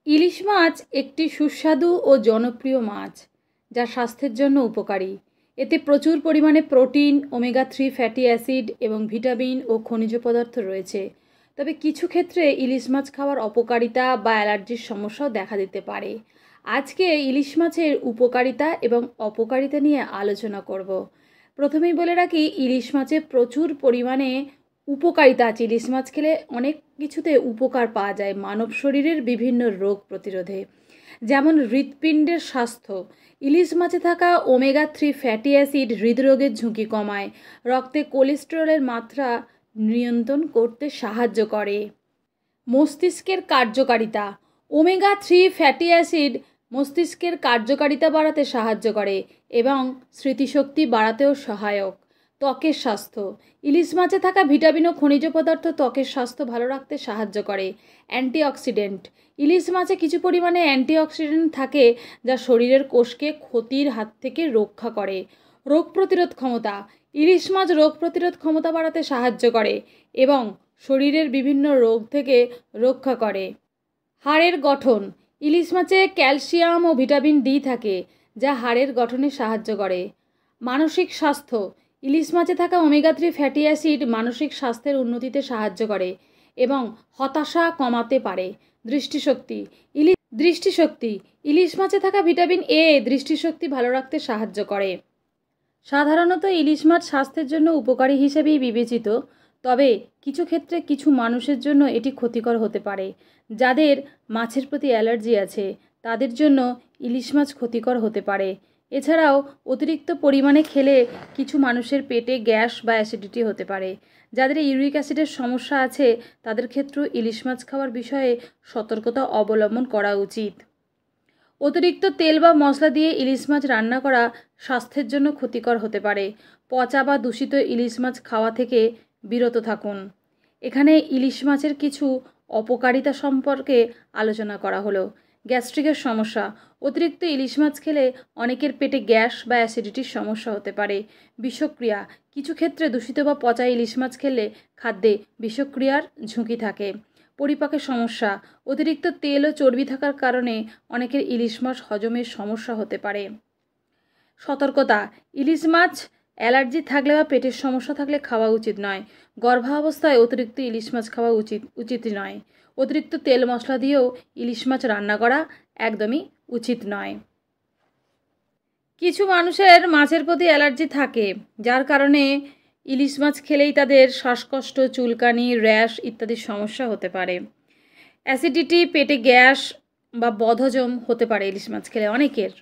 ইলিশ মাছ একটি সুস্বাদু ও জনপ্রিয় মাছ যা স্বাস্থ্যের জন্য উপকারী। এতে প্রচুর পরিমাণে প্রোটিন, ওমেগা-3 ফ্যাটি অ্যাসিড এবং ভিটামিন ও খনিজ পদার্থ রয়েছে। তবে কিছু ক্ষেত্রে ইলিশ মাছ খাওয়ার অপকারিতা বা অ্যালার্জির সমস্যাও দেখা দিতে পারে। আজকে ইলিশ মাছের উপকারিতা এবং অপকারিতা নিয়ে আলোচনা করব। প্রথমেই বলে রাখি, ইলিশ মাছে প্রচুর পরিমাণে উপকারিতা আছে। ইলিশ মাছ খেলে অনেক কিছুতে উপকার পাওয়া যায় মানব শরীরের বিভিন্ন রোগ প্রতিরোধে, যেমন হৃৎপিণ্ডের স্বাস্থ্য। ইলিশ মাছে থাকা ওমেগা-3 ফ্যাটি অ্যাসিড হৃদরোগের ঝুঁকি কমায়, রক্তে কোলেস্টেরলের মাত্রা নিয়ন্ত্রণ করতে সাহায্য করে। মস্তিষ্কের কার্যকারিতা। ওমেগা-3 ফ্যাটি অ্যাসিড মস্তিষ্কের কার্যকারিতা বাড়াতে সাহায্য করে এবং স্মৃতিশক্তি বাড়াতেও সহায়ক। ত্বকের স্বাস্থ্য। ইলিশ মাছে থাকা ভিটামিন ও খনিজ পদার্থ ত্বকের স্বাস্থ্য ভালো রাখতে সাহায্য করে। অ্যান্টিঅক্সিডেন্ট। ইলিশ মাছে কিছু পরিমাণে অ্যান্টিঅক্সিডেন্ট থাকে যা শরীরের কোষকে ক্ষতির হাত থেকে রক্ষা করে। রোগ প্রতিরোধ ক্ষমতা। ইলিশ মাছ রোগ প্রতিরোধ ক্ষমতা বাড়াতে সাহায্য করে এবং শরীরের বিভিন্ন রোগ থেকে রক্ষা করে। হাড়ের গঠন। ইলিশ মাছে ক্যালসিয়াম ও ভিটামিন ডি থাকে যা হাড়ের গঠনে সাহায্য করে। মানসিক স্বাস্থ্য। ইলিশ মাছে থাকা ওমেগা-3 ফ্যাটি অ্যাসিড মানসিক স্বাস্থ্যের উন্নতিতে সাহায্য করে এবং হতাশা কমাতে পারে। দৃষ্টিশক্তি। দৃষ্টিশক্তি। ইলিশ মাছে থাকা ভিটামিন এ দৃষ্টিশক্তি ভালো রাখতে সাহায্য করে। সাধারণত ইলিশ মাছ স্বাস্থ্যের জন্য উপকারী হিসেবেই বিবেচিত, তবে কিছু ক্ষেত্রে কিছু মানুষের জন্য এটি ক্ষতিকর হতে পারে। যাদের মাছের প্রতি অ্যালার্জি আছে তাদের জন্য ইলিশ মাছ ক্ষতিকর হতে পারে। এছাড়াও অতিরিক্ত পরিমাণে খেলে কিছু মানুষের পেটে গ্যাস বা অ্যাসিডিটি হতে পারে। যাদের ইউরিক অ্যাসিডের সমস্যা আছে তাদের ক্ষেত্রেও ইলিশ মাছ খাওয়ার বিষয়ে সতর্কতা অবলম্বন করা উচিত। অতিরিক্ত তেল বা মশলা দিয়ে ইলিশ মাছ রান্না করা স্বাস্থ্যের জন্য ক্ষতিকর হতে পারে। পচা বা দূষিত ইলিশ মাছ খাওয়া থেকে বিরত থাকুন। এখানে ইলিশ মাছের কিছু অপকারিতা সম্পর্কে আলোচনা করা হলো। গ্যাস্ট্রিকের সমস্যা। অতিরিক্ত ইলিশ মাছ খেলে অনেকের পেটে গ্যাস বা অ্যাসিডিটির সমস্যা হতে পারে। বিষক্রিয়া। কিছু ক্ষেত্রে দূষিত বা পচা ইলিশ মাছ খেলে খাদ্যে বিষক্রিয়ার ঝুঁকি থাকে। পরিপাকের সমস্যা। অতিরিক্ত তেল ও চর্বি থাকার কারণে অনেকের ইলিশ মাছ হজমের সমস্যা হতে পারে। সতর্কতা। ইলিশ মাছ অ্যালার্জি থাকলে বা পেটের সমস্যা থাকলে খাওয়া উচিত নয়। গর্ভাবস্থায় অতিরিক্ত ইলিশ মাছ খাওয়া উচিত নয়। অতিরিক্ত তেল মশলা দিয়েও ইলিশ মাছ রান্না করা একদমই উচিত নয়। কিছু মানুষের মাছের প্রতি অ্যালার্জি থাকে, যার কারণে ইলিশ মাছ খেলেই তাদের শ্বাসকষ্ট, চুলকানি, র্যাশ ইত্যাদি সমস্যা হতে পারে। অ্যাসিডিটি, পেটে গ্যাস বা বদহজম হতে পারে ইলিশ মাছ খেলে অনেকের।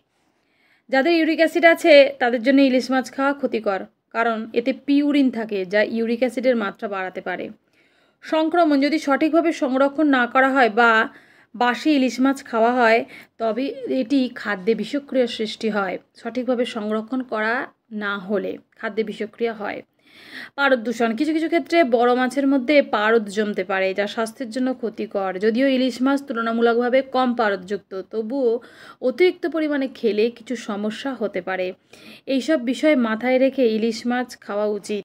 যাদের ইউরিক অ্যাসিড আছে তাদের জন্য ইলিশ মাছ খাওয়া ক্ষতিকর, কারণ এতে পিউরিন থাকে যা ইউরিক অ্যাসিডের মাত্রা বাড়াতে পারে। সংক্রমণ। যদি সঠিকভাবে সংরক্ষণ না করা হয় বা বাসি ইলিশ মাছ খাওয়া হয় তবে এটি খাদ্যে বিষক্রিয়ার সৃষ্টি হয়। সঠিকভাবে সংরক্ষণ করা না হলে খাদ্যে বিষক্রিয়া হয়। পারদ দূষণ। কিছু কিছু ক্ষেত্রে বড় মাছের মধ্যে পারদ জমতে পারে যা স্বাস্থ্যের জন্য ক্ষতিকর। যদিও ইলিশ মাছ তুলনামূলকভাবে কম পারদযুক্ত, তবুও অতিরিক্ত পরিমাণে খেলে কিছু সমস্যা হতে পারে। এইসব বিষয় মাথায় রেখে ইলিশ মাছ খাওয়া উচিত।